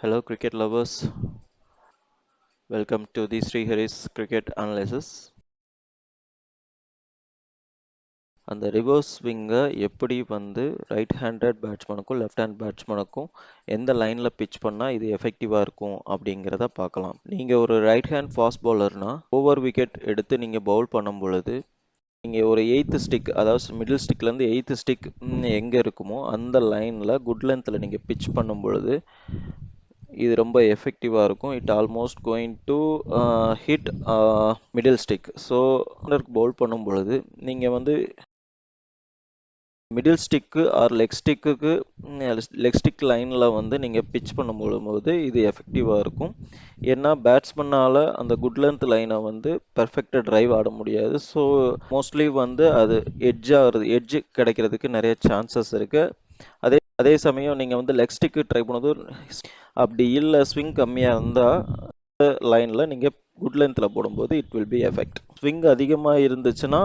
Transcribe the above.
Hello, cricket lovers. Welcome to the Sri Hari's cricket analysis. அந்த reverse ஸ்விங்கை எப்படி right handed பேட்ஸ்மேனுக்கும் left hand பேட்ஸ்மேனுக்கும் எந்த லைனில் pitch பண்ணால் இது எஃபெக்டிவாக இருக்கும் அப்படிங்கிறத பார்க்கலாம். நீங்கள் ஒரு ரைட் ஹேண்ட் ஃபாஸ்ட் பவுலர்னா ஓவர் விக்கெட் எடுத்து நீங்கள் பவுல் பண்ணும் பொழுது நீங்கள் ஒரு எயித்து ஸ்டிக், அதாவது மிடில் ஸ்டிக்லேருந்து எயித்து ஸ்டிக் எங்கே இருக்குமோ அந்த லைனில் குட் லென்த்தில் நீங்கள் பிச் பண்ணும் பொழுது இது ரொம்ப எஃபெக்டிவாக இருக்கும். It almost going to hit middle stick. So bowl பண்ணும் பொழுது நீங்கள் middle stick or leg stick லைனில் நீங்கள் பிச் பண்ணும்போது இது எஃபெக்டிவாக இருக்கும். ஏன்னா பேட்ஸ்மேனால் அந்த குட் லென்த் லைனை பெர்ஃபெக்டாக டிரைவ் ஆட முடியாது. ஸோ மோஸ்ட்லி அது எட்ஜ் கிடைக்கிறதுக்கு நிறைய சான்சஸ் இருக்குது. அதே சமயம் நீங்கள் லெக் ஸ்டிக்கு ட்ரை பண்ணது அப்படி இல்லை, ஸ்விங் கம்மியாக இருந்தால் லைனில் நீங்கள் குட் லென்த்தில் போடும்போது it will be effect. Swing அதிகமாக இருந்துச்சுன்னா